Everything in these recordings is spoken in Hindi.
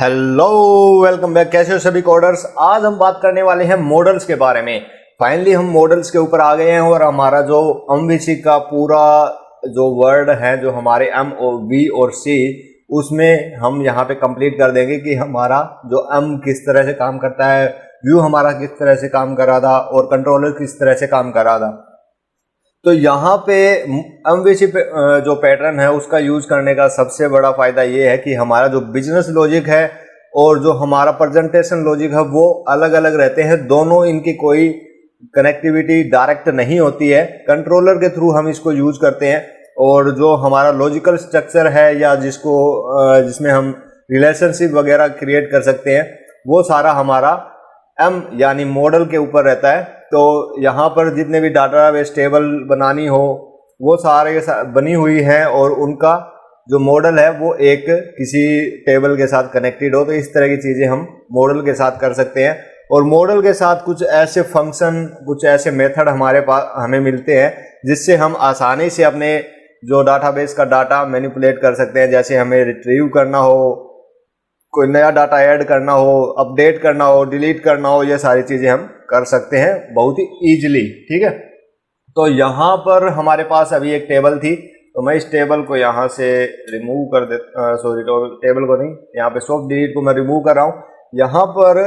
Hello, welcome back. कैसे हो सभी कोडर्स। आज हम बात करने वाले हैं मॉडल्स के बारे में। फाइनली हम मॉडल्स के ऊपर आ गए हैं और हमारा जो एमवीसी का पूरा जो वर्ड है, जो हमारे एम ओ वी और सी, उसमें हम यहाँ पे कंप्लीट कर देंगे कि हमारा जो एम किस तरह से काम करता है, व्यू हमारा किस तरह से काम कर रहा था और कंट्रोलर किस तरह से काम कर रहा था। तो यहाँ पे एमवीसी पे जो पैटर्न है उसका यूज करने का सबसे बड़ा फायदा ये है कि हमारा जो बिजनेस लॉजिक है और जो हमारा प्रेजेंटेशन लॉजिक है वो अलग अलग रहते हैं। दोनों इनकी कोई कनेक्टिविटी डायरेक्ट नहीं होती है, कंट्रोलर के थ्रू हम इसको यूज करते हैं। और जो हमारा लॉजिकल स्ट्रक्चर है या जिसमें हम रिलेशनशिप वगैरह क्रिएट कर सकते हैं, वो सारा हमारा एम यानी मॉडल के ऊपर रहता है। तो यहाँ पर जितने भी डाटाबेस टेबल बनानी हो वो सारे बनी हुई हैं और उनका जो मॉडल है वो एक किसी टेबल के साथ कनेक्टेड हो। तो इस तरह की चीज़ें हम मॉडल के साथ कर सकते हैं। और मॉडल के साथ कुछ ऐसे फंक्शन, कुछ ऐसे मेथड हमारे पास हमें मिलते हैं जिससे हम आसानी से अपने जो डाटाबेस का डाटा मैनिपुलेट कर सकते हैं। जैसे हमें रिट्रीव करना हो, कोई नया डाटा ऐड करना हो, अपडेट करना हो, डिलीट करना हो, ये सारी चीज़ें हम कर सकते हैं बहुत ही ईजिली। ठीक है, तो यहाँ पर हमारे पास अभी एक टेबल थी, तो मैं इस टेबल को यहाँ से रिमूव कर देता, सॉरी टेबल को नहीं, यहाँ पे सॉफ्ट डिलीट को मैं रिमूव कर रहा हूँ। यहाँ पर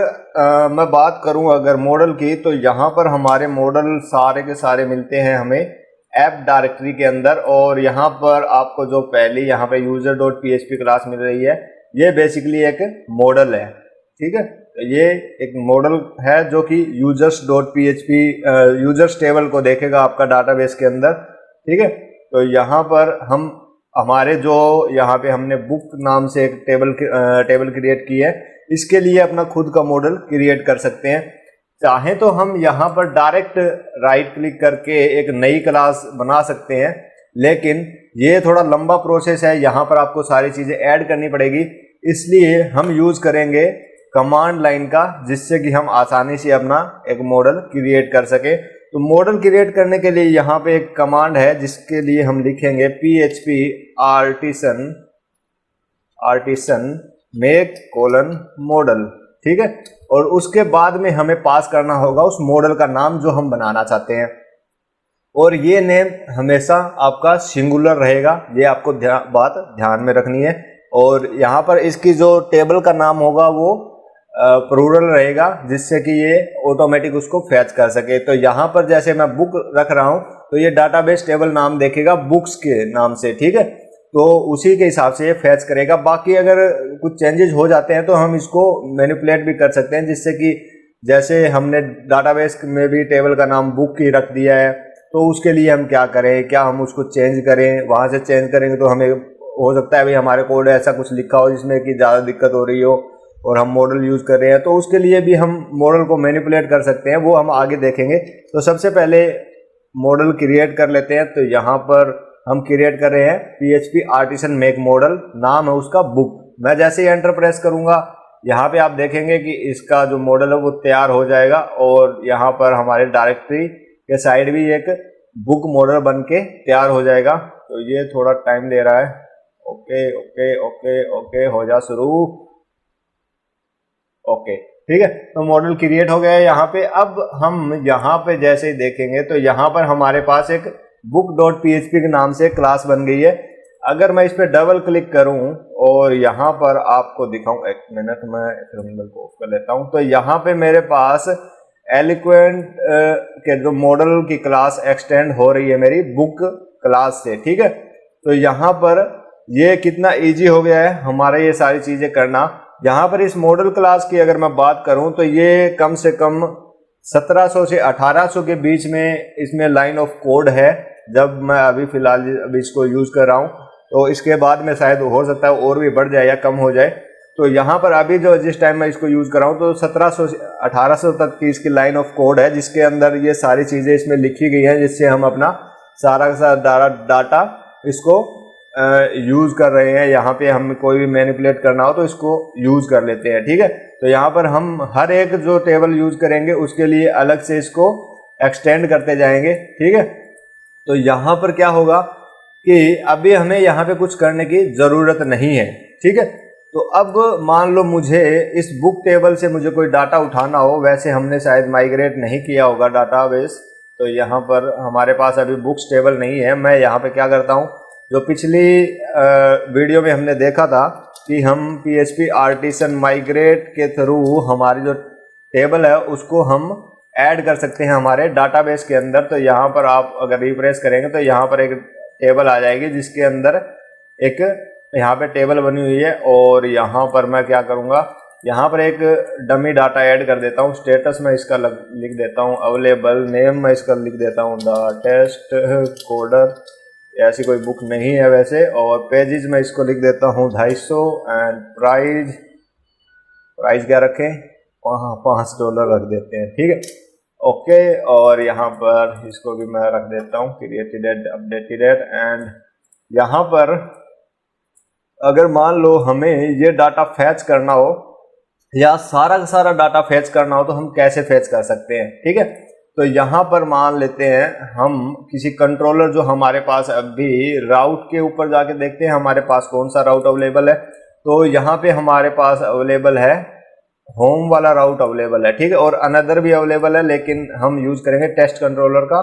मैं बात करूँ अगर मॉडल की, तो यहाँ पर हमारे मॉडल सारे के सारे मिलते हैं हमें ऐप डायरेक्टरी के अंदर। और यहाँ पर आपको जो पहली यहाँ पे user.php क्लास मिल रही है, ये बेसिकली एक मॉडल है। ठीक है, तो ये एक मॉडल है जो कि users.php यूजर्स टेबल को देखेगा आपका डाटाबेस के अंदर। ठीक है, तो यहाँ पर हम हमारे जो यहाँ पे हमने बुक नाम से एक टेबल क्रिएट की है, इसके लिए अपना खुद का मॉडल क्रिएट कर सकते हैं। चाहे तो हम यहाँ पर डायरेक्ट राइट क्लिक करके एक नई क्लास बना सकते हैं, लेकिन ये थोड़ा लंबा प्रोसेस है, यहाँ पर आपको सारी चीज़ें ऐड करनी पड़ेगी। इसलिए हम यूज़ करेंगे कमांड लाइन का, जिससे कि हम आसानी से अपना एक मॉडल क्रिएट कर सके। तो मॉडल क्रिएट करने के लिए यहाँ पे एक कमांड है जिसके लिए हम लिखेंगे php artisan make model। ठीक है, और उसके बाद में हमें पास करना होगा उस मॉडल का नाम जो हम बनाना चाहते हैं। और ये नेम हमेशा आपका सिंगुलर रहेगा, ये आपको बात ध्यान में रखनी है। और यहाँ पर इसकी जो टेबल का नाम होगा वो प्लूरल रहेगा, जिससे कि ये ऑटोमेटिक उसको फैच कर सके। तो यहाँ पर जैसे मैं बुक रख रहा हूँ तो ये डाटाबेस टेबल नाम देखेगा बुक्स के नाम से। ठीक है, तो उसी के हिसाब से ये फैच करेगा। बाकी अगर कुछ चेंजेस हो जाते हैं तो हम इसको मैनिपुलेट भी कर सकते हैं, जिससे कि जैसे हमने डाटाबेस में भी टेबल का नाम बुक ही रख दिया है, तो उसके लिए हम क्या करें, क्या हम उसको चेंज करें। वहाँ से चेंज करेंगे तो हमें हो सकता है भाई हमारे कोड ऐसा कुछ लिखा हो जिसमें कि ज़्यादा दिक्कत हो रही हो और हम मॉडल यूज़ कर रहे हैं, तो उसके लिए भी हम मॉडल को मैनिपुलेट कर सकते हैं, वो हम आगे देखेंगे। तो सबसे पहले मॉडल क्रिएट कर लेते हैं। तो यहाँ पर हम क्रिएट कर रहे हैं php artisan make model, नाम है उसका बुक। मैं जैसे ही एंटर प्रेस करूँगा, यहाँ पे आप देखेंगे कि इसका जो मॉडल है वो तैयार हो जाएगा और यहाँ पर हमारे डायरेक्टरी के साइड भी एक बुक मॉडल बन के तैयार हो जाएगा। तो ये थोड़ा टाइम ले रहा है। ओके ओके ओके ओके, हो जा शुरू। ओके, ठीक है, तो मॉडल क्रिएट हो गया है यहाँ पे। अब हम यहाँ पे जैसे ही देखेंगे तो यहाँ पर हमारे पास एक book.php के नाम से क्लास बन गई है। अगर मैं इस पर डबल क्लिक करूँ और यहाँ पर आपको दिखाऊं, एक मिनट मैं टर्मिनल को ऑफ कर लेता हूँ। तो यहाँ पे मेरे पास एलिक्वेंट के जो मॉडल की क्लास एक्सटेंड हो रही है मेरी बुक क्लास से। ठीक है, तो यहाँ पर ये कितना इजी हो गया है हमारा ये सारी चीज़ें करना। यहाँ पर इस मॉडल क्लास की अगर मैं बात करूँ तो ये कम से कम 1700 से 1800 के बीच में इसमें लाइन ऑफ कोड है, जब मैं अभी फ़िलहाल अभी इसको यूज़ कर रहा हूँ। तो इसके बाद में शायद हो सकता है और भी बढ़ जाए या कम हो जाए। तो यहाँ पर अभी जिस टाइम मैं इसको यूज़ कर रहा हूँ तो 1700 से 1800 तक की इसकी लाइन ऑफ कोड है, जिसके अंदर ये सारी चीज़ें इसमें लिखी गई हैं, जिससे हम अपना सारा का सारा डाटा इसको यूज़ कर रहे हैं। यहाँ पे हम कोई भी मैनिपुलेट करना हो तो इसको यूज़ कर लेते हैं। ठीक है, तो यहाँ पर हम हर एक जो टेबल यूज़ करेंगे उसके लिए अलग से इसको एक्सटेंड करते जाएंगे। ठीक है, तो यहाँ पर क्या होगा कि अभी हमें यहाँ पे कुछ करने की ज़रूरत नहीं है। ठीक है, तो अब मान लो मुझे इस बुक टेबल से मुझे कोई डाटा उठाना हो, वैसे हमने शायद माइग्रेट नहीं किया होगा डाटाबेस, तो यहाँ पर हमारे पास अभी बुक्स टेबल नहीं है। मैं यहाँ पे क्या करता हूँ, जो पिछली वीडियो में हमने देखा था कि हम PHP आर्टिसन माइग्रेट के थ्रू हमारी जो टेबल है उसको हम ऐड कर सकते हैं हमारे डाटाबेस के अंदर। तो यहाँ पर आप अगर रिफ्रेश करेंगे तो यहाँ पर एक टेबल आ जाएगी जिसके अंदर एक यहाँ पे टेबल बनी हुई है। और यहाँ पर मैं क्या करूँगा, यहाँ पर एक डमी डाटा ऐड कर देता हूँ। स्टेटस में इसका लिख देता हूँ अवेलेबल, नेम मैं इसका लिख देता हूँ द टेस्ट कोडर, ऐसी कोई बुक नहीं है वैसे। और पेजेस में इसको लिख देता हूँ 250 एंड प्राइस क्या रखें, वहाँ $5 रख देते हैं, ठीक है, ओके। और यहाँ पर इसको भी मैं रख देता हूँ created at updated at. And यहाँ पर अगर मान लो हमें ये डाटा फैच करना हो या सारा का सारा डाटा फैच करना हो तो हम कैसे फैच कर सकते हैं, ठीक है। तो यहाँ पर मान लेते हैं हम किसी कंट्रोलर, जो हमारे पास अभी राउट के ऊपर जाके देखते हैं हमारे पास कौन सा राउट अवेलेबल है। तो यहाँ पे हमारे पास अवेलेबल है होम वाला राउट अवेलेबल है, ठीक है, और अनदर भी अवेलेबल है, लेकिन हम यूज करेंगे टेस्ट कंट्रोलर का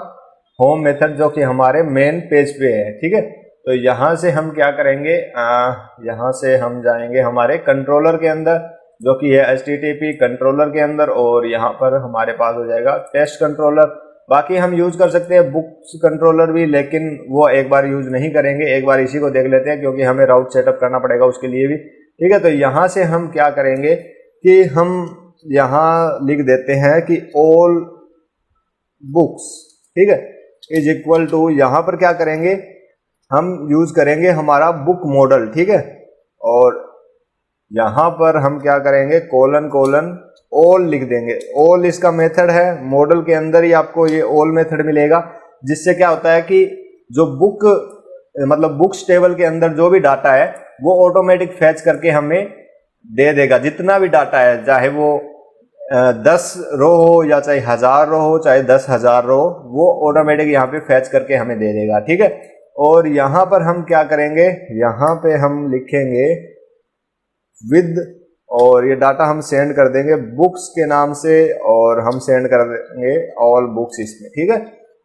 होम मेथड जो कि हमारे मेन पेज पे है, ठीक है। तो यहाँ से हम क्या करेंगे, यहाँ से हम जाएंगे हमारे कंट्रोलर के अंदर जो कि है HTTP कंट्रोलर के अंदर, और यहाँ पर हमारे पास हो जाएगा टेस्ट कंट्रोलर। बाकी हम यूज कर सकते हैं बुक्स कंट्रोलर भी, लेकिन वो एक बार यूज नहीं करेंगे, एक बार इसी को देख लेते हैं क्योंकि हमें राउट सेटअप करना पड़ेगा उसके लिए भी, ठीक है। तो यहाँ से हम क्या करेंगे कि हम यहाँ लिख देते हैं कि ऑल बुक्स, ठीक है, इज इक्वल टू, यहाँ पर क्या करेंगे हम यूज करेंगे हमारा बुक मॉडल, ठीक है। और यहाँ पर हम क्या करेंगे कोलन कोलन ऑल लिख देंगे। ऑल इसका मेथड है, मॉडल के अंदर ही आपको ये ऑल मेथड मिलेगा, जिससे क्या होता है कि जो बुक मतलब बुक्स टेबल के अंदर जो भी डाटा है वो ऑटोमेटिक फैच करके हमें दे देगा। जितना भी डाटा है, चाहे वो 10 रो हो या चाहे 1000 रो हो, चाहे 10,000 रो, वो ऑटोमेटिक यहाँ पे फैच करके हमें दे देगा, ठीक है। और यहाँ पर हम क्या करेंगे, यहाँ पे हम लिखेंगे विद, और ये डाटा हम सेंड कर देंगे बुक्स के नाम से, और हम सेंड कर देंगे ऑल बुक्स इसमें, ठीक है।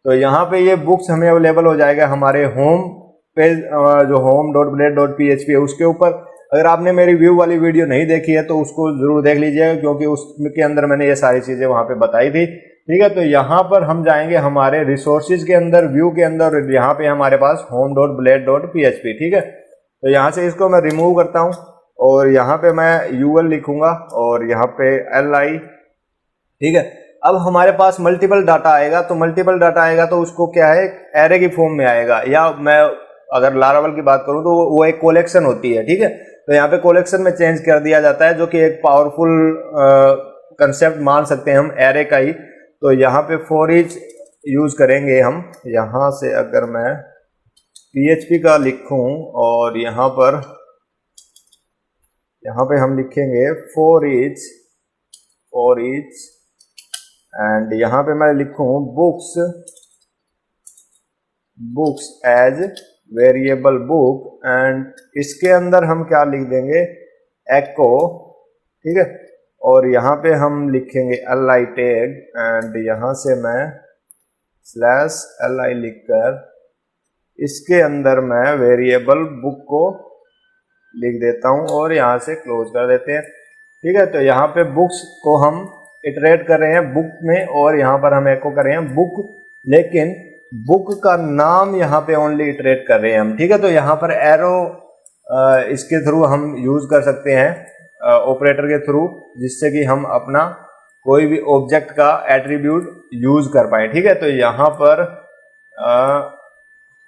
तो यहाँ पे ये बुक्स हमें अवेलेबल हो जाएगा हमारे होम पेज, जो home.blade.php है उसके ऊपर। अगर आपने मेरी व्यू वाली वीडियो नहीं देखी है तो उसको जरूर देख लीजिएगा, क्योंकि उसके अंदर मैंने ये सारी चीजें वहां पे बताई थी, ठीक है। तो यहाँ पर हम जाएंगे हमारे रिसोर्सेज के अंदर, व्यू के अंदर, यहाँ पे हमारे पास home.blade.php, ठीक है। तो यहाँ से इसको मैं रिमूव करता हूँ और यहाँ पे मैं UL लिखूंगा और यहाँ पे LI, ठीक है। अब हमारे पास मल्टीपल डाटा आएगा, तो मल्टीपल डाटा आएगा तो उसको क्या है एरे की फॉर्म में आएगा, या मैं अगर लारावल की बात करूं तो वो एक कलेक्शन होती है, ठीक है। तो यहाँ पे कलेक्शन में चेंज कर दिया जाता है, जो कि एक पावरफुल कंसेप्ट मान सकते हैं हम एरे का ही। तो यहाँ पे फॉर ईच यूज करेंगे हम। यहाँ से अगर मैं PHP का लिखूं और यहाँ पे हम लिखेंगे फॉर ईच एंड यहाँ पे मैं लिखूं books as variable book, and इसके अंदर हम क्या लिख देंगे एको, ठीक है। और यहाँ पे हम लिखेंगे LI टैग, एंड यहाँ से मैं /LI लिखकर इसके अंदर मैं वेरिएबल बुक को लिख देता हूँ और यहाँ से क्लोज कर देते हैं, ठीक है। तो यहाँ पे बुक्स को हम इटरेट कर रहे हैं बुक में, और यहाँ पर हम एको कर रहे हैं बुक, लेकिन बुक का नाम यहाँ पे ओनली इटरेट कर रहे हैं हम, ठीक है। तो यहाँ पर एरो इसके थ्रू हम यूज कर सकते हैं ऑपरेटर के थ्रू, जिससे कि हम अपना कोई भी ऑब्जेक्ट का एट्रीब्यूट यूज कर पाए, ठीक है। तो यहाँ पर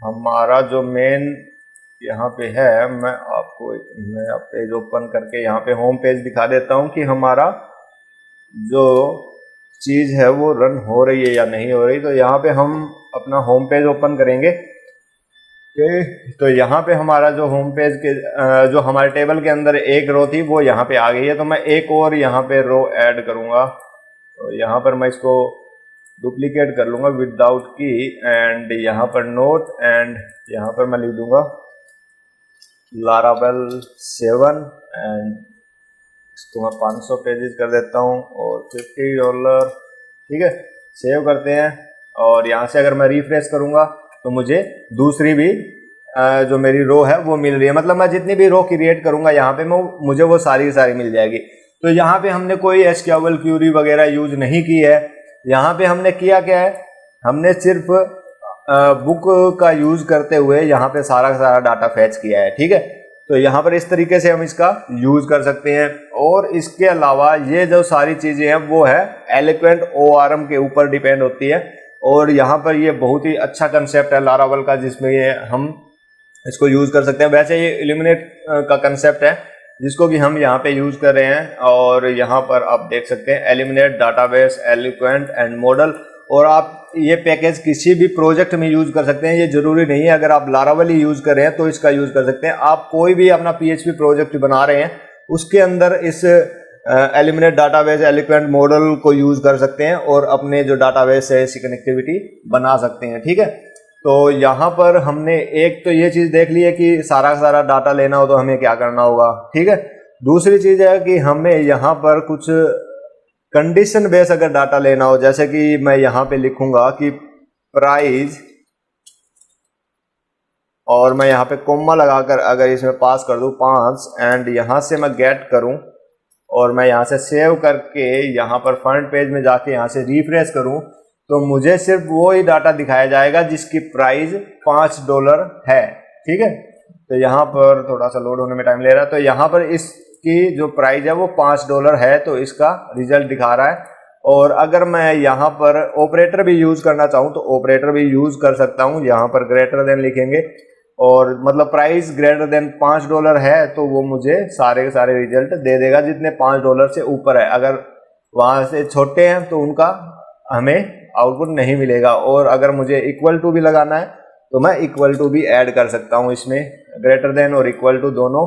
हमारा जो मेन यहाँ पे है, मैं पेज ओपन करके यहाँ पे होम पेज दिखा देता हूँ कि हमारा जो चीज है वो रन हो रही है या नहीं हो रही। तो यहाँ पे हम अपना होम पेज ओपन करेंगे, तो यहाँ पे हमारा जो होम पेज के जो हमारे टेबल के अंदर एक रो थी वो यहाँ पे आ गई है। तो मैं एक और यहाँ पे रो ऐड करूँगा, तो यहाँ पर मैं इसको डुप्लीकेट कर लूँगा विदाउट की, एंड यहाँ पर नोट, एंड यहाँ पर मैं लिख दूंगा लारावेल 7 एंड इसको मैं 500 पेजेस कर देता हूँ और $50, ठीक है। सेव करते हैं और यहाँ से अगर मैं रिफ्रेश करूँगा तो मुझे दूसरी भी जो मेरी रो है वो मिल रही है। मतलब मैं जितनी भी रो क्रिएट करूँगा यहाँ पे मुझे वो सारी मिल जाएगी। तो यहाँ पे हमने कोई एसक्यूएल क्यूरी वगैरह यूज नहीं की है। यहाँ पे हमने किया क्या है, हमने सिर्फ बुक का यूज करते हुए यहाँ पे सारा डाटा फैच किया है, ठीक है। तो यहाँ पर इस तरीके से हम इसका यूज कर सकते हैं। और इसके अलावा ये जो सारी चीजें हैं वो है एलोक्वेंट ORM के ऊपर डिपेंड होती है। और यहाँ पर ये बहुत ही अच्छा कंसेप्ट है लारावेल का, जिसमें ये हम इसको यूज कर सकते हैं। वैसे ये इल्यूमिनेट का कंसेप्ट है जिसको कि हम यहाँ पे यूज कर रहे हैं। और यहाँ पर आप देख सकते हैं illuminate, database, eloquent and model. और आप ये पैकेज किसी भी प्रोजेक्ट में यूज कर सकते हैं, ये जरूरी नहीं है अगर आप लारावेल ही यूज कर रहे हैं तो इसका यूज कर सकते हैं। आप कोई भी अपना PHP प्रोजेक्ट बना रहे हैं उसके अंदर इस इल्यूमिनेट, डाटाबेस, एलोक्वेंट, मॉडल को यूज कर सकते हैं और अपने जो डाटाबेस है इसकी कनेक्टिविटी बना सकते हैं, ठीक है। तो यहाँ पर हमने एक तो ये चीज देख ली है कि सारा डाटा लेना हो तो हमें क्या करना होगा, ठीक है। दूसरी चीज है कि हमें यहाँ पर कुछ कंडीशन बेस अगर डाटा लेना हो, जैसे कि मैं यहाँ पे लिखूंगा कि प्राइस और मैं यहाँ पे कोमा लगाकर अगर इसमें पास कर दूं 5 एंड यहाँ से मैं गेट करूं और मैं यहाँ से सेव करके यहाँ पर फ्रंट पेज में जाके यहाँ से रिफ्रेश करूं तो मुझे सिर्फ वो ही डाटा दिखाया जाएगा जिसकी प्राइस $5 है, ठीक है। तो यहाँ पर थोड़ा सा लोड होने में टाइम ले रहा है। तो यहाँ पर इसकी जो प्राइस है वो $5 है, तो इसका रिजल्ट दिखा रहा है। और अगर मैं यहाँ पर ऑपरेटर भी यूज करना चाहूँ तो ऑपरेटर भी यूज कर सकता हूँ। यहाँ पर ग्रेटर देन लिखेंगे और मतलब प्राइस ग्रेटर देन $5 है तो वो मुझे सारे के सारे रिजल्ट दे देगा जितने $5 से ऊपर है। अगर वहां से छोटे हैं तो उनका हमें आउटपुट नहीं मिलेगा। और अगर मुझे इक्वल टू भी लगाना है तो मैं इक्वल टू भी ऐड कर सकता हूँ इसमें, ग्रेटर देन और इक्वल टू दोनों,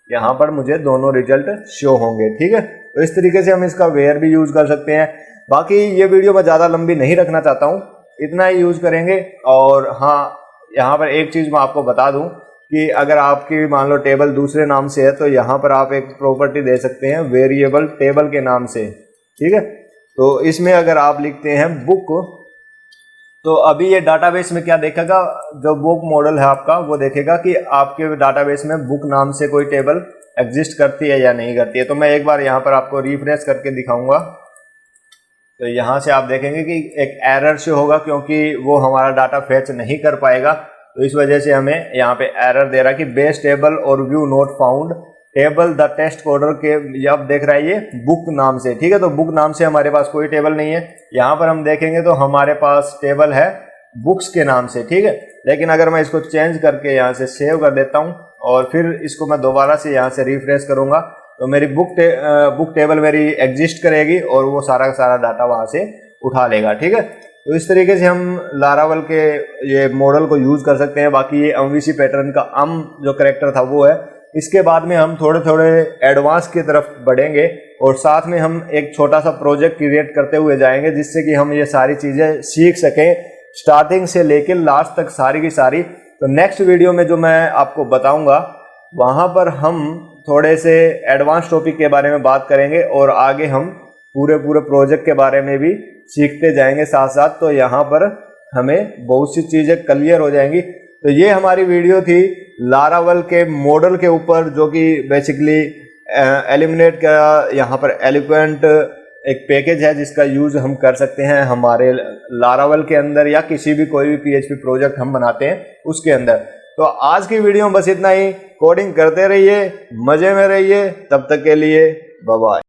यहाँ पर मुझे दोनों रिजल्ट शो होंगे, ठीक है। तो इस तरीके से हम इसका वेयर भी यूज कर सकते हैं। बाकी ये वीडियो मैं ज़्यादा लंबी नहीं रखना चाहता हूँ, इतना ही यूज करेंगे। और हाँ, यहाँ पर एक चीज़ मैं आपको बता दूँ कि अगर आपकी मान लो टेबल दूसरे नाम से है तो यहाँ पर आप एक प्रॉपर्टी दे सकते हैं वेरिएबल टेबल के नाम से, ठीक है। तो इसमें अगर आप लिखते हैं बुक, तो अभी ये डाटाबेस में क्या देखेगा, जो बुक मॉडल है आपका वो देखेगा कि आपके डाटाबेस में बुक नाम से कोई टेबल एग्जिस्ट करती है या नहीं करती है। तो मैं एक बार यहाँ पर आपको रिफ्रेश करके दिखाऊंगा तो यहाँ से आप देखेंगे कि एक एरर शो होगा क्योंकि वो हमारा डाटा फैच नहीं कर पाएगा। तो इस वजह से हमें यहाँ पे एरर दे रहा है कि बेस टेबल और view not found table the test coder के, अब देख रहा है ये बुक नाम से, ठीक है। तो बुक नाम से हमारे पास कोई टेबल नहीं है। यहाँ पर हम देखेंगे तो हमारे पास टेबल है बुक्स के नाम से, ठीक है। लेकिन अगर मैं इसको चेंज करके यहाँ से सेव कर देता हूँ और फिर इसको मैं दोबारा से यहाँ से रिफ्रेश करूँगा तो मेरी बुक टेबल मेरी एग्जिस्ट करेगी और वो सारा डाटा वहाँ से उठा लेगा, ठीक है। तो इस तरीके से हम लारावेल के ये मॉडल को यूज कर सकते हैं। बाकी ये MVC पैटर्न का जो करेक्टर था वो है। इसके बाद में हम थोड़े एडवांस की तरफ बढ़ेंगे और साथ में हम एक छोटा सा प्रोजेक्ट क्रिएट करते हुए जाएंगे जिससे कि हम ये सारी चीज़ें सीख सकें स्टार्टिंग से लेकर लास्ट तक सारी की सारी। तो नेक्स्ट वीडियो में जो मैं आपको बताऊंगा वहाँ पर हम थोड़े से एडवांस टॉपिक के बारे में बात करेंगे और आगे हम पूरे प्रोजेक्ट के बारे में भी सीखते जाएंगे साथ साथ। तो यहाँ पर हमें बहुत सी चीज़ें क्लियर हो जाएंगी। तो ये हमारी वीडियो थी लारावेल के मॉडल के ऊपर, जो कि बेसिकली इल्यूमिनेट का यहाँ पर एलोक्वेंट एक पैकेज है जिसका यूज हम कर सकते हैं हमारे लारावेल के अंदर या किसी भी कोई भी PHP प्रोजेक्ट हम बनाते हैं उसके अंदर। तो आज की वीडियो में बस इतना ही। कोडिंग करते रहिए, मजे में रहिए, तब तक के लिए बाय बाय।